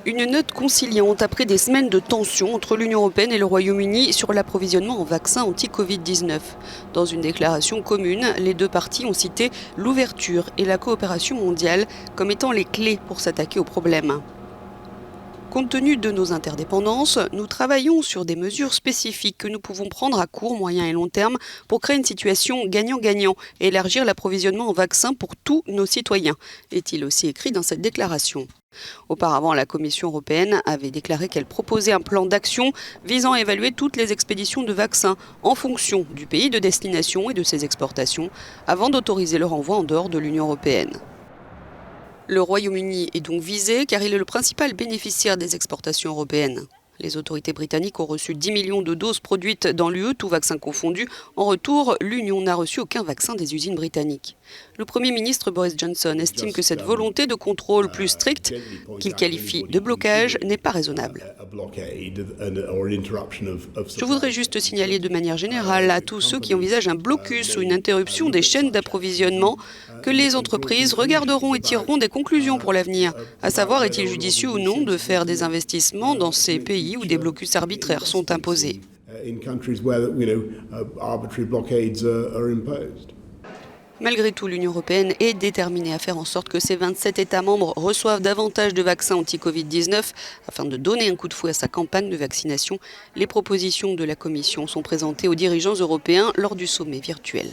Une note conciliante après des semaines de tension entre l'Union européenne et le Royaume-Uni sur l'approvisionnement en vaccins anti-Covid-19. Dans une déclaration commune, les deux parties ont cité l'ouverture et la coopération mondiale comme étant les clés pour s'attaquer au problème. Compte tenu de nos interdépendances, nous travaillons sur des mesures spécifiques que nous pouvons prendre à court, moyen et long terme pour créer une situation gagnant-gagnant et élargir l'approvisionnement en vaccins pour tous nos citoyens, est-il aussi écrit dans cette déclaration. Auparavant, la Commission européenne avait déclaré qu'elle proposait un plan d'action visant à évaluer toutes les expéditions de vaccins en fonction du pays de destination et de ses exportations, avant d'autoriser leur envoi en dehors de l'Union européenne. Le Royaume-Uni est donc visé car il est le principal bénéficiaire des exportations européennes. Les autorités britanniques ont reçu 10 millions de doses produites dans l'UE, tous vaccins confondus. En retour, l'Union n'a reçu aucun vaccin des usines britanniques. Le Premier ministre Boris Johnson estime que cette volonté de contrôle plus stricte, qu'il qualifie de blocage, n'est pas raisonnable. Je voudrais juste signaler de manière générale à tous ceux qui envisagent un blocus ou une interruption des chaînes d'approvisionnement que les entreprises regarderont et tireront des conclusions pour l'avenir, à savoir est-il judicieux ou non de faire des investissements dans ces pays où des blocus arbitraires sont imposés. Malgré tout, l'Union européenne est déterminée à faire en sorte que ses 27 États membres reçoivent davantage de vaccins anti-Covid-19 afin de donner un coup de fouet à sa campagne de vaccination. Les propositions de la Commission sont présentées aux dirigeants européens lors du sommet virtuel.